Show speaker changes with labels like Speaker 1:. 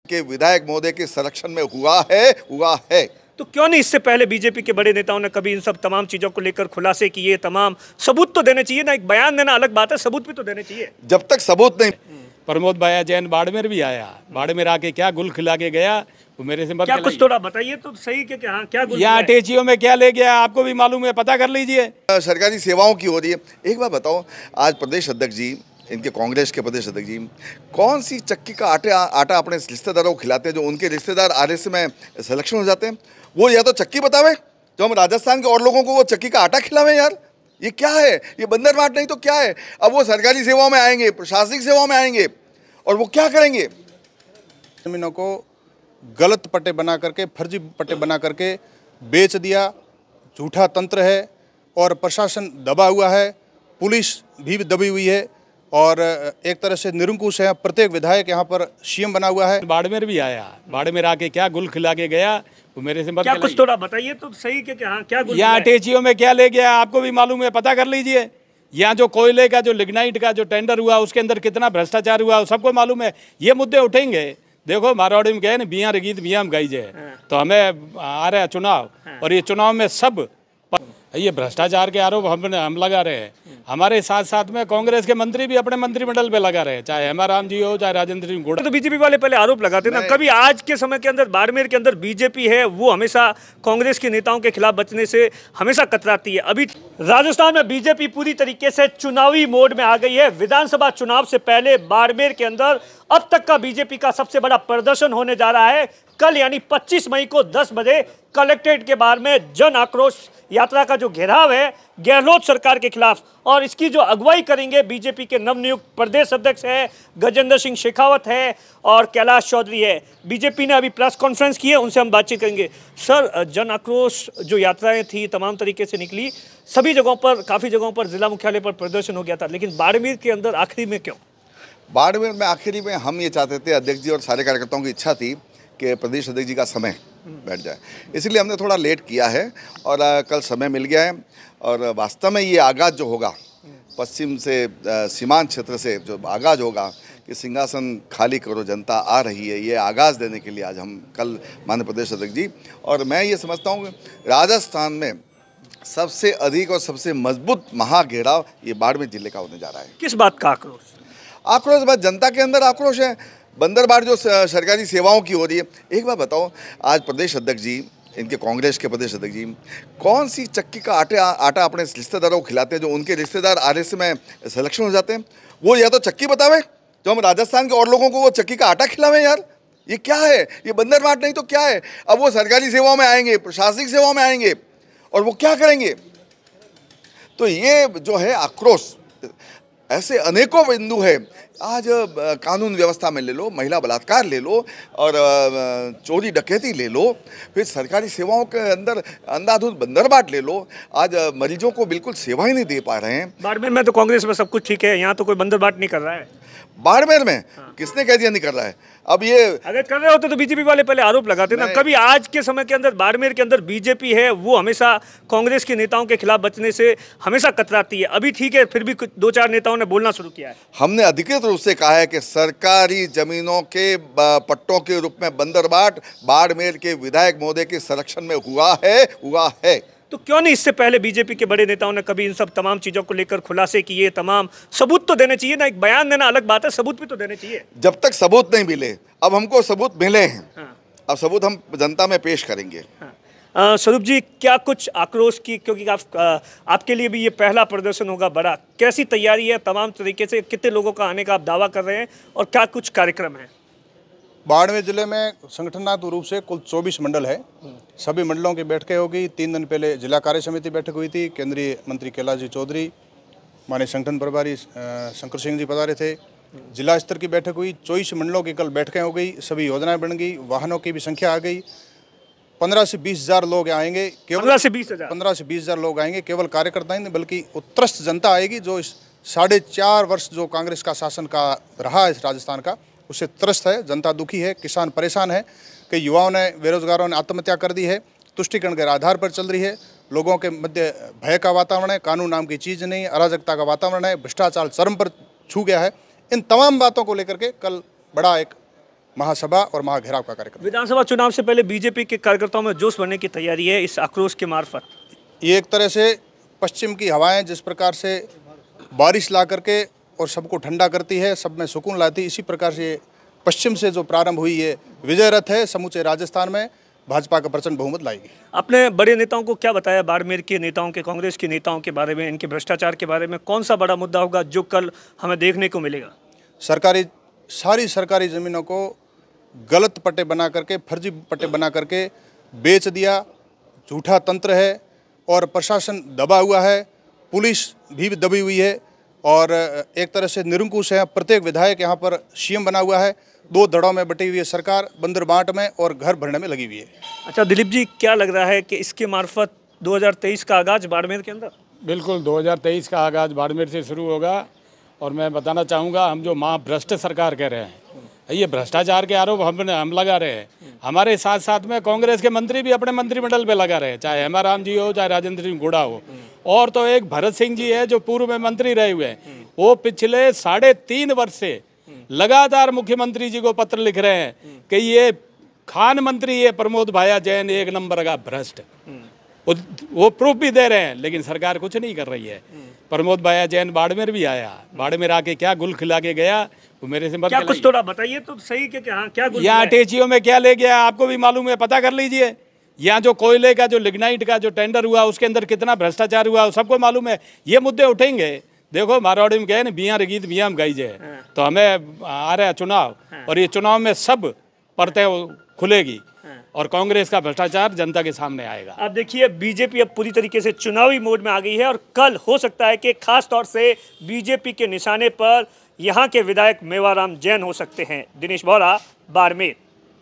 Speaker 1: के विधायक महोदय के संरक्षण में हुआ है।
Speaker 2: तो क्यों नहीं इससे पहले बीजेपी के बड़े नेताओं ने कभी इन सब तमाम चीजों को लेकर खुलासे किए? तमाम सबूत तो देने चाहिए ना, एक बयान देना अलग बात है, सबूत भी तो देने चाहिए।
Speaker 1: जब तक सबूत नहीं।
Speaker 3: प्रमोद भाया जैन बाड़मेर भी आया, बाड़मेर आके क्या गुल खिला के गया, वो मेरे से
Speaker 2: क्या कुछ थोड़ा बताइए तो सही कि हाँ क्या गुल
Speaker 3: यहाँ अटैचियों में क्या ले गया आपको भी मालूम है, पता कर लीजिए।
Speaker 1: सरकारी सेवाओं की हो रही है। एक बात बताओ, आज प्रदेश अध्यक्ष जी, इनके कांग्रेस के प्रदेश अध्यक्ष जी, कौन सी चक्की का आटा अपने रिश्तेदारों को खिलाते हैं जो उनके रिश्तेदार आरएसएस में सिलेक्शन हो जाते हैं? वो या तो चक्की बतावे जो हम राजस्थान के और लोगों को वो चक्की का आटा खिलावे। यार ये क्या है? ये बंदर बाट नहीं तो क्या है? अब वो सरकारी सेवाओं में आएंगे, प्रशासनिक सेवाओं में आएंगे और वो क्या करेंगे?
Speaker 4: जमीनों को गलत पट्टे बना करके, फर्जी पट्टे बना करके बेच दिया। झूठा तंत्र है और प्रशासन दबा हुआ है, पुलिस भी दबी हुई है और एक तरह से निरंकुश है। प्रत्येक विधायक यहाँ पर सीएम बना हुआ है।
Speaker 3: बाड़मेर भी आया, बाड़मेर आके क्या गुल खिला के गया, वो मेरे से
Speaker 2: क्या कुछ थोड़ा बताइए तो सही कि हाँ क्या गुल
Speaker 3: यहाँ अटैचियों में क्या ले गया आपको भी मालूम है, पता कर लीजिए। यहाँ जो कोयले का, जो लिग्नाइट का जो टेंडर हुआ, उसके अंदर कितना भ्रष्टाचार हुआ सबको मालूम है। ये मुद्दे उठेंगे। देखो मारवाड़ी में गए ना, बिया गीत बिया में गाई जाए, तो हमें आ रहा है चुनाव और ये चुनाव में सब ये भ्रष्टाचार के आरोप हम लगा रहे हैं। हमारे साथ साथ में कांग्रेस के मंत्री भी अपने मंत्रिमंडल पे लगा रहे हैं, चाहे हेमा राम जी हो, चाहे राजेंद्र सिंह गोड़ा।
Speaker 2: तो बीजेपी वाले पहले आरोप लगाते ना, कभी आज के समय के अंदर बाड़मेर के अंदर बीजेपी है वो हमेशा कांग्रेस के नेताओं के खिलाफ बचने से हमेशा कतराती है। अभी राजस्थान में बीजेपी पूरी तरीके से चुनावी मोड में आ गई है। विधानसभा चुनाव से पहले बाड़मेर के अंदर अब तक का बीजेपी का सबसे बड़ा प्रदर्शन होने जा रहा है। कल यानी 25 मई को 10 बजे कलेक्ट्रेट के बाहर में जन आक्रोश यात्रा का जो घेराव है गहलोत सरकार के खिलाफ, और इसकी जो अगुवाई करेंगे बीजेपी के नवनियुक्त प्रदेश अध्यक्ष है गजेंद्र सिंह शेखावत है और कैलाश चौधरी है। बीजेपी ने अभी प्रेस कॉन्फ्रेंस की है, उनसे हम बातचीत करेंगे। सर, जन आक्रोश जो यात्राएं थी तमाम तरीके से निकली, सभी जगहों पर, काफ़ी जगहों पर जिला मुख्यालय पर प्रदर्शन हो गया था, लेकिन बाड़मेर के अंदर आखिरी में क्यों?
Speaker 1: बाड़मेर में आखिरी में हम ये चाहते थे, अध्यक्ष जी और सारे कार्यकर्ताओं की इच्छा थी कि प्रदेश अध्यक्ष जी का समय बैठ जाए, इसलिए हमने थोड़ा लेट किया है और कल समय मिल गया है। और वास्तव में ये आगाज़ जो होगा पश्चिम से, सीमांत क्षेत्र से जो आगाज़ होगा कि सिंहासन खाली करो जनता आ रही है, ये आगाज़ देने के लिए आज हम कल माननीय प्रदेश अध्यक्ष जी, और मैं ये समझता हूँ कि राजस्थान में सबसे अधिक और सबसे मजबूत महाघेराव ये बाड़मेर जिले का होने जा रहा है।
Speaker 2: किस बात का आक्रोश?
Speaker 1: आक्रोश बस जनता के अंदर आक्रोश है, बंदरबाट जो सरकारी सेवाओं की हो रही है। एक बात बताओ, आज प्रदेश अध्यक्ष जी, इनके कांग्रेस के प्रदेश अध्यक्ष जी, कौन सी चक्की का आटा अपने रिश्तेदारों को खिलाते हैं जो उनके रिश्तेदार आरएसएस में सिलेक्शन हो जाते हैं? वो या तो चक्की बतावे जो हम राजस्थान के और लोगों को वो चक्की का आटा खिलावे। यार ये क्या है? ये बंदरबाट नहीं तो क्या है? अब वो सरकारी सेवाओं में आएंगे, प्रशासनिक सेवाओं में आएंगे और वो क्या करेंगे? तो ये जो है आक्रोश, ऐसे अनेकों बिंदु है। आज कानून व्यवस्था में ले लो, महिला बलात्कार ले लो और चोरी डकैती ले लो, फिर सरकारी सेवाओं के अंदर अंधाधुंध बंदरबाट ले लो। आज मरीजों को बिल्कुल सेवा ही नहीं दे पा रहे हैं।
Speaker 2: बाड़मेर में तो कांग्रेस में सब कुछ ठीक है, यहाँ तो कोई बंदरबाट नहीं कर रहा है।
Speaker 1: बाड़मेर में किसने कह दिया नहीं कर रहा है? अब ये
Speaker 2: अगर कर रहे होते तो बीजेपी वाले पहले आरोप लगाते ना, कभी आज के समय के अंदर बाड़मेर के अंदर बीजेपी है वो हमेशा कांग्रेस के नेताओं के खिलाफ बचने से हमेशा कतराती है। अभी ठीक है, फिर भी कुछ 2-4 नेताओं ने बोलना शुरू किया है।
Speaker 1: हमने अधिकृत रूप से कहा है कि सरकारी जमीनों के पट्टों के रूप में बंदरबाट बाड़मेर के विधायक महोदय के संरक्षण में हुआ है।
Speaker 2: तो क्यों नहीं इससे पहले बीजेपी के बड़े नेताओं ने कभी इन सब तमाम चीजों को लेकर खुलासे किए? तमाम सबूत तो देने चाहिए ना, एक बयान देना अलग बात है, सबूत भी तो देने चाहिए।
Speaker 1: जब तक सबूत नहीं मिले, अब हमको सबूत मिले हैं, अब सबूत हम जनता में पेश करेंगे।
Speaker 2: स्वरूप जी, क्या कुछ आक्रोश की, क्योंकि आपके लिए भी ये पहला प्रदर्शन होगा बड़ा, कैसी तैयारी है तमाम तरीके से? कितने लोगों का आने का आप दावा कर रहे हैं और क्या कुछ कार्यक्रम है?
Speaker 4: बाड़मेर जिले में संगठनात्मक रूप से कुल 24 मंडल है। सभी मंडलों की बैठकें होगी। 3 दिन पहले जिला कार्य समिति बैठक हुई थी। केंद्रीय मंत्री कैलाश जी चौधरी, माननीय संगठन प्रभारी शंकर सिंह जी पधारे थे। जिला स्तर की बैठक हुई। 24 मंडलों की कल बैठकें हो गई, सभी योजनाएं बन गई, वाहनों की भी संख्या आ गई। 15 से 20 हज़ार लोग आएंगे। केवल 15 से 20 हज़ार लोग आएंगे। केवल कार्यकर्ता ही नहीं बल्कि उत्कृष्ट जनता आएगी जो इस 4.5 वर्ष जो कांग्रेस का शासन का रहा है इस राजस्थान का, उससे त्रस्त है। जनता दुखी है, किसान परेशान है कि युवाओं ने, बेरोजगारों ने आत्महत्या कर दी है, तुष्टिकरण के आधार पर चल रही है। लोगों के मध्य भय का वातावरण है, कानून नाम की चीज़ नहीं, अराजकता का वातावरण है, भ्रष्टाचार चरम पर छू गया है। इन तमाम बातों को लेकर के कल बड़ा एक महासभा और महाघेराव का कार्यक्रम।
Speaker 2: विधानसभा चुनाव से पहले बीजेपी के कार्यकर्ताओं में जोश बढ़ने की तैयारी है इस आक्रोश के मार्फत।
Speaker 4: ये एक तरह से पश्चिम की हवाएं जिस प्रकार से बारिश ला करके और सबको ठंडा करती है, सब में सुकून लाती, इसी प्रकार से पश्चिम से जो प्रारंभ हुई ये विजय रथ है, समूचे राजस्थान में भाजपा का प्रचंड बहुमत लाएगी।
Speaker 2: अपने बड़े नेताओं को क्या बताया बाड़मेर के नेताओं के, कांग्रेस के नेताओं के बारे में, इनके भ्रष्टाचार के बारे में? कौन सा बड़ा मुद्दा होगा जो कल हमें देखने को मिलेगा?
Speaker 4: सारी सरकारी ज़मीनों को गलत पट्टे बना करके, फर्जी पट्टे बना करके बेच दिया, झूठा तंत्र है और प्रशासन दबा हुआ है, पुलिस भी दबी हुई है और एक तरह से निरंकुश है। प्रत्येक विधायक यहाँ पर सीएम बना हुआ है, 2 धड़ों में बटी हुई है सरकार, बंदर बांट में और घर भरने में लगी हुई है।
Speaker 2: अच्छा दिलीप जी, क्या लग रहा है कि इसके मार्फत 2023 का आगाज बाड़मेर के अंदर?
Speaker 3: बिल्कुल 2023 का आगाज़ बाड़मेर से शुरू होगा। और मैं बताना चाहूँगा, हम जो महाभ्रष्ट सरकार कह रहे हैं, ये भ्रष्टाचार के आरोप हम लगा रहे हैं। हमारे साथ साथ में कांग्रेस के मंत्री भी अपने मंत्रिमंडल पे लगा रहे हैं, चाहे हेमाराम जी हो, चाहे राजेंद्र सिंह गुड़ा हो। और तो एक भरत सिंह जी है जो पूर्व में मंत्री रहे हुए हैं, वो पिछले 3.5 वर्ष से लगातार मुख्यमंत्री जी को पत्र लिख रहे हैं कि ये खान मंत्री ये प्रमोद भाया जैन एक नंबर का भ्रष्ट, वो प्रूफ भी दे रहे हैं, लेकिन सरकार कुछ नहीं कर रही है। प्रमोद भाया जैन बाड़मेर भी आया, बाड़मेर आके क्या गुल खिला के गया, वो मेरे से
Speaker 2: क्या कुछ थोड़ा बताइए तो सही कि क्या गुल
Speaker 3: यहाँ अटैचियों में क्या ले गया आपको भी मालूम है, पता कर लीजिए। यहाँ जो कोयले का, जो लिग्नाइट का जो टेंडर हुआ, उसके अंदर कितना भ्रष्टाचार हुआ, सबको मालूम है। ये मुद्दे उठेंगे। देखो मारवाड़ी में कहे ना, बिया रगीत बिया में गाई जाए। तो हमें आ रहा है चुनाव, और ये चुनाव में सब परतें खुलेगी और कांग्रेस का भ्रष्टाचार जनता के सामने आएगा।
Speaker 2: अब देखिए, बीजेपी अब पूरी तरीके से चुनावी मोड में आ गई है और कल हो सकता है कि खास तौर से बीजेपी के निशाने पर यहाँ के विधायक मेवाराम जैन हो सकते हैं। दिनेश बोरा, बाड़मेर।